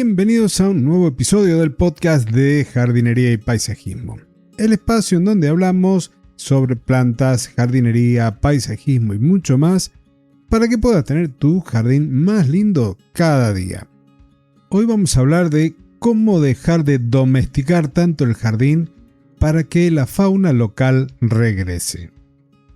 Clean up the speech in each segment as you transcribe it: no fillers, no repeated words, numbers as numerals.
Bienvenidos a un nuevo episodio del podcast de jardinería y paisajismo. El espacio en donde hablamos sobre plantas, jardinería, paisajismo y mucho más para que puedas tener tu jardín más lindo cada día. Hoy vamos a hablar de cómo dejar de domesticar tanto el jardín para que la fauna local regrese.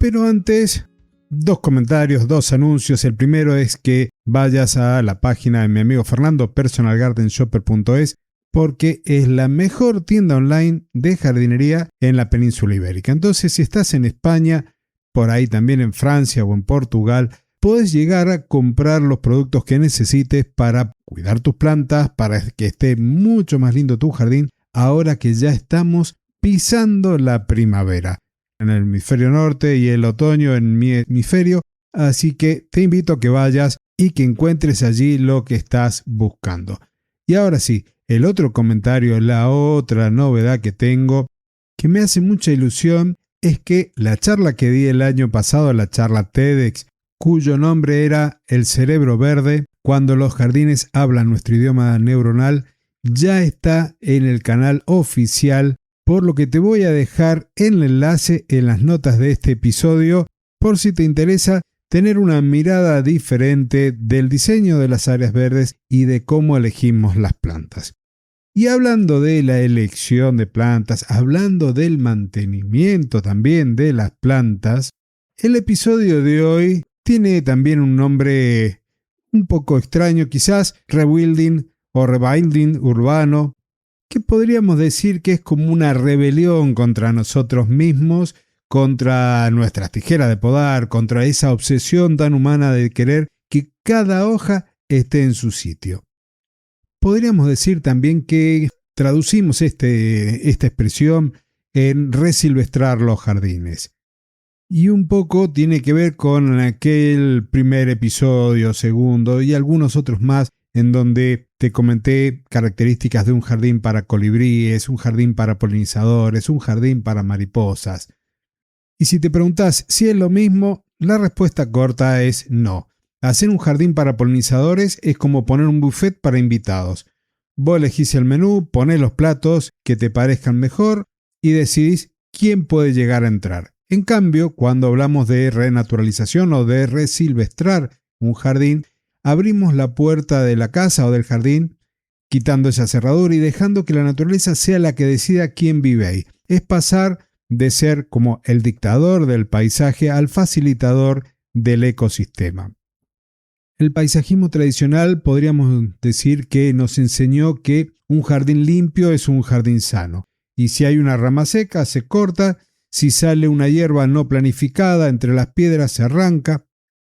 Pero antes, dos comentarios, dos anuncios. El primero es que vayas a la página de mi amigo Fernando, personalgardenshopper.es, porque es la mejor tienda online de jardinería en la península ibérica. Entonces, si estás en España, por ahí también en Francia o en Portugal, puedes llegar a comprar los productos que necesites para cuidar tus plantas, para que esté mucho más lindo tu jardín, ahora que ya estamos pisando la primavera en el hemisferio norte y el otoño en mi hemisferio, así que te invito a que vayas y que encuentres allí lo que estás buscando. Y ahora sí, el otro comentario, la otra novedad que tengo, que me hace mucha ilusión, es que la charla que di el año pasado, la charla TEDx, cuyo nombre era El cerebro verde, cuando los jardines hablan nuestro idioma neuronal, ya está en el canal oficial, por lo que te voy a dejar el enlace en las notas de este episodio, por si te interesa tener una mirada diferente del diseño de las áreas verdes y de cómo elegimos las plantas. Y hablando de la elección de plantas, hablando del mantenimiento también de las plantas, el episodio de hoy tiene también un nombre un poco extraño, quizás rebuilding o rebuilding urbano, que podríamos decir que es como una rebelión contra nosotros mismos, contra nuestras tijeras de podar, contra esa obsesión tan humana de querer que cada hoja esté en su sitio. Podríamos decir también que traducimos esta expresión en resilvestrar los jardines. Y un poco tiene que ver con aquel primer episodio, segundo y algunos otros más en donde te comenté características de un jardín para colibríes, un jardín para polinizadores, un jardín para mariposas. Y si te preguntás si es lo mismo, la respuesta corta es no. Hacer un jardín para polinizadores es como poner un buffet para invitados. Vos elegís el menú, ponés los platos que te parezcan mejor y decidís quién puede llegar a entrar. En cambio, cuando hablamos de renaturalización o de resilvestrar un jardín, abrimos la puerta de la casa o del jardín, quitando esa cerradura y dejando que la naturaleza sea la que decida quién vive ahí. Es pasar de ser como el dictador del paisaje al facilitador del ecosistema. El paisajismo tradicional podríamos decir que nos enseñó que un jardín limpio es un jardín sano. Y si hay una rama seca, se corta. Si sale una hierba no planificada entre las piedras, se arranca.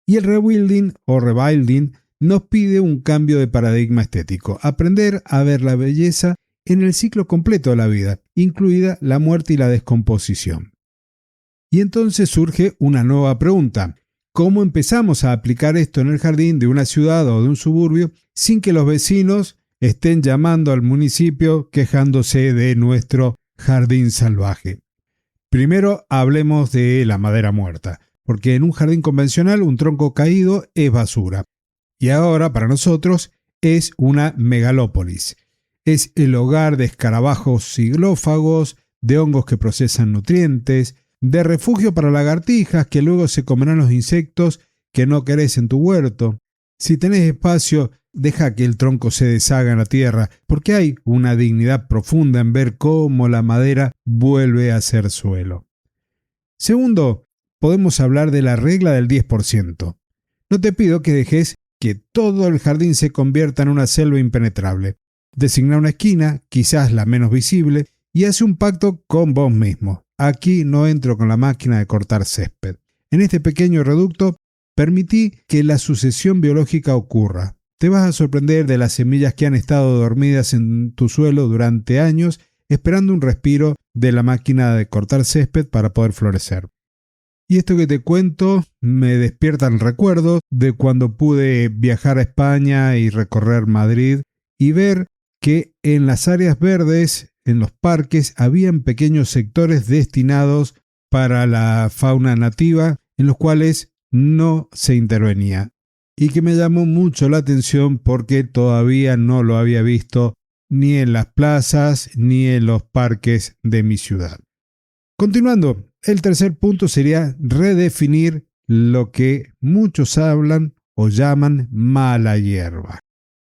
Y el rebuilding o rebuilding nos pide un cambio de paradigma estético, aprender a ver la belleza en el ciclo completo de la vida, incluida la muerte y la descomposición. Y entonces surge una nueva pregunta. ¿Cómo empezamos a aplicar esto en el jardín de una ciudad o de un suburbio sin que los vecinos estén llamando al municipio quejándose de nuestro jardín salvaje? Primero hablemos de la madera muerta, porque en un jardín convencional un tronco caído es basura. Y ahora para nosotros es una megalópolis. Es el hogar de escarabajos siglófagos, de hongos que procesan nutrientes, de refugio para lagartijas que luego se comerán los insectos que no querés en tu huerto. Si tenés espacio, deja que el tronco se deshaga en la tierra, porque hay una dignidad profunda en ver cómo la madera vuelve a ser suelo. Segundo, podemos hablar de la regla del 10%. No te pido que dejes que todo el jardín se convierta en una selva impenetrable. Designa una esquina, quizás la menos visible, y hace un pacto con vos mismo. Aquí no entro con la máquina de cortar césped. En este pequeño reducto, permití que la sucesión biológica ocurra. Te vas a sorprender de las semillas que han estado dormidas en tu suelo durante años, esperando un respiro de la máquina de cortar césped para poder florecer. Y esto que te cuento me despiertan recuerdos de cuando pude viajar a España y recorrer Madrid y ver que en las áreas verdes, en los parques, habían pequeños sectores destinados para la fauna nativa en los cuales no se intervenía. y que me llamó mucho la atención porque todavía no lo había visto ni en las plazas ni en los parques de mi ciudad. Continuando, el tercer punto sería redefinir lo que muchos hablan o llaman mala hierba.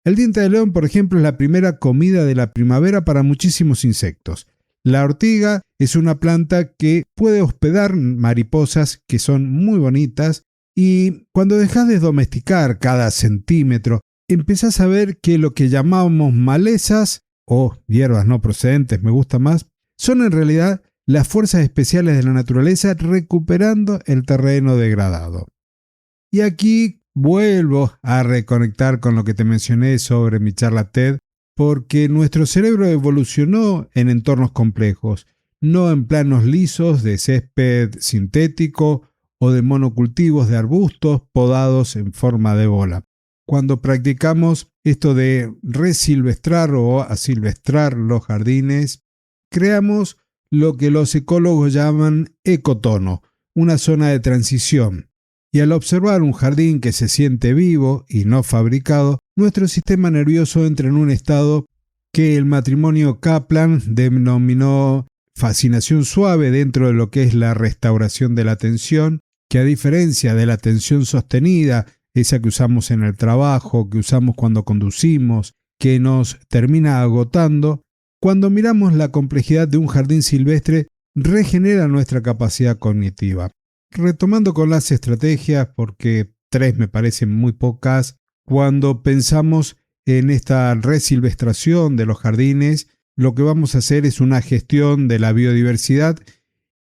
El diente de león, por ejemplo, es la primera comida de la primavera para muchísimos insectos. La ortiga es una planta que puede hospedar mariposas que son muy bonitas y cuando dejas de domesticar cada centímetro, empezás a ver que lo que llamamos malezas o hierbas no procedentes, me gusta más, son en realidad las fuerzas especiales de la naturaleza recuperando el terreno degradado. Y aquí vuelvo a reconectar con lo que te mencioné sobre mi charla TED, porque nuestro cerebro evolucionó en entornos complejos, no en planos lisos de césped sintético o de monocultivos de arbustos podados en forma de bola. Cuando practicamos esto de resilvestrar o asilvestrar los jardines, creamos lo que los ecólogos llaman ecotono, una zona de transición. Y al observar un jardín que se siente vivo y no fabricado, nuestro sistema nervioso entra en un estado que el matrimonio Kaplan denominó fascinación suave dentro de lo que es la restauración de la atención, que a diferencia de la atención sostenida, esa que usamos en el trabajo, que usamos cuando conducimos, que nos termina agotando, cuando miramos la complejidad de un jardín silvestre, regenera nuestra capacidad cognitiva. Retomando con las estrategias, porque 3 me parecen muy pocas, cuando pensamos en esta resilvestración de los jardines, lo que vamos a hacer es una gestión de la biodiversidad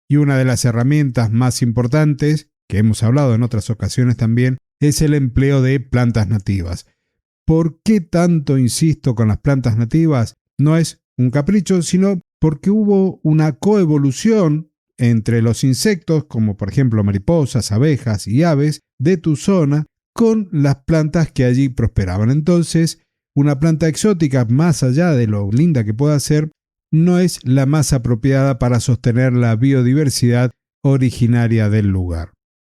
y una de las herramientas más importantes, que hemos hablado en otras ocasiones también, es el empleo de plantas nativas. ¿Por qué tanto insisto con las plantas nativas? No es un capricho, sino porque hubo una coevolución entre los insectos, como por ejemplo mariposas, abejas y aves de tu zona, con las plantas que allí prosperaban. Entonces, una planta exótica, más allá de lo linda que pueda ser, no es la más apropiada para sostener la biodiversidad originaria del lugar.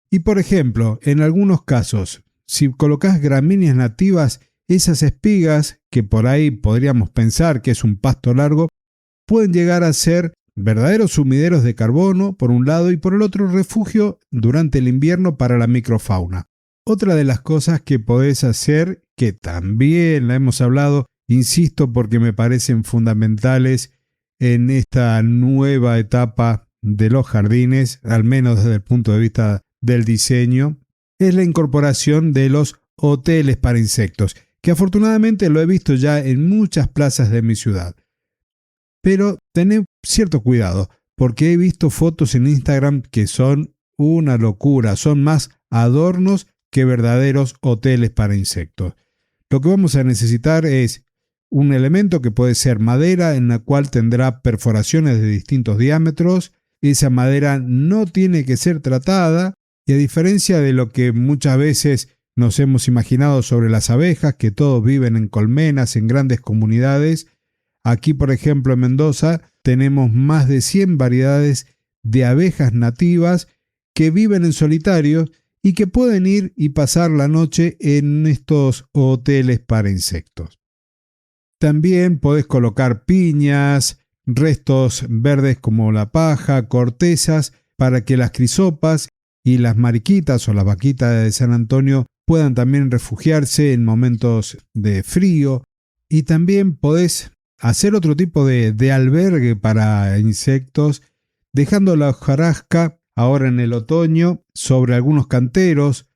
Y por ejemplo, en algunos casos, si colocas gramíneas nativas, esas espigas, que por ahí podríamos pensar que es un pasto largo, pueden llegar a ser verdaderos sumideros de carbono, por un lado, y por el otro, refugio durante el invierno para la microfauna. Otra de las cosas que podés hacer, que también la hemos hablado, insisto porque me parecen fundamentales en esta nueva etapa de los jardines, al menos desde el punto de vista del diseño, es la incorporación de los hoteles para insectos, que afortunadamente lo he visto ya en muchas plazas de mi ciudad. Pero tened cierto cuidado, porque he visto fotos en Instagram que son una locura, son más adornos que verdaderos hoteles para insectos. Lo que vamos a necesitar es un elemento que puede ser madera, en la cual tendrá perforaciones de distintos diámetros. Esa madera no tiene que ser tratada, y a diferencia de lo que muchas veces nos hemos imaginado sobre las abejas, que todos viven en colmenas, en grandes comunidades, aquí, por ejemplo, en Mendoza, tenemos más de 100 variedades de abejas nativas que viven en solitario y que pueden ir y pasar la noche en estos hoteles para insectos. También podés colocar piñas, restos verdes como la paja, cortezas, para que las crisopas y las mariquitas o las vaquitas de San Antonio puedan también refugiarse en momentos de frío. Y también podés hacer otro tipo de albergue para insectos, dejando la hojarasca ahora en el otoño sobre algunos canteros,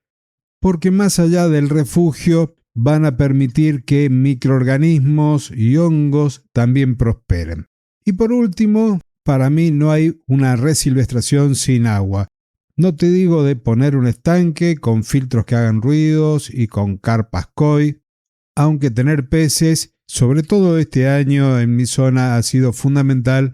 porque más allá del refugio van a permitir que microorganismos y hongos también prosperen. Y por último, para mí no hay una resilvestración sin agua. No te digo de poner un estanque con filtros que hagan ruidos y con carpas koi, aunque tener peces, sobre todo este año en mi zona, ha sido fundamental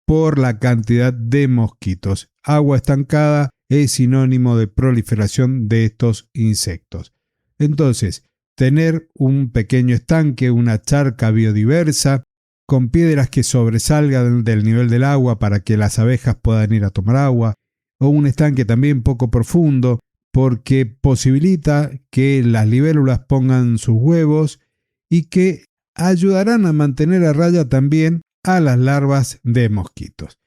por la cantidad de mosquitos. Agua estancada es sinónimo de proliferación de estos insectos. Entonces, tener un pequeño estanque, una charca biodiversa, con piedras que sobresalgan del nivel del agua para que las abejas puedan ir a tomar agua, o un estanque también poco profundo, porque posibilita que las libélulas pongan sus huevos y que ayudarán a mantener a raya también a las larvas de mosquitos.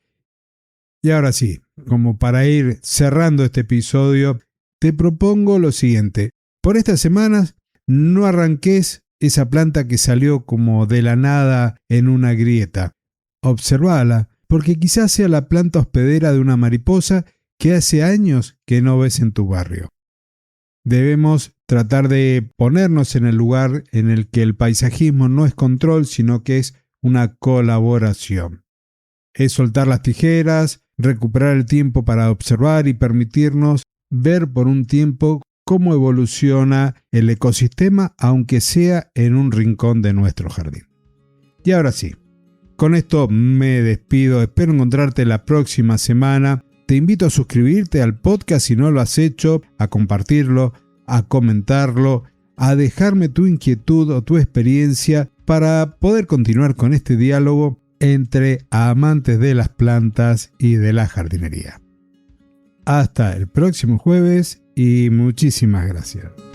Y ahora sí, como para ir cerrando este episodio, te propongo lo siguiente. Por estas semanas no arranques esa planta que salió como de la nada en una grieta. Observala, porque quizás sea la planta hospedera de una mariposa que hace años que no ves en tu barrio. Debemos tratar de ponernos en el lugar en el que el paisajismo no es control, sino que es una colaboración. Es soltar las tijeras, recuperar el tiempo para observar y permitirnos ver por un tiempo cómo evoluciona el ecosistema, aunque sea en un rincón de nuestro jardín. Y ahora sí, con esto me despido. Espero encontrarte la próxima semana. Te invito a suscribirte al podcast si no lo has hecho, a compartirlo, a comentarlo, a dejarme tu inquietud o tu experiencia para poder continuar con este diálogo entre amantes de las plantas y de la jardinería. Hasta el próximo jueves y muchísimas gracias.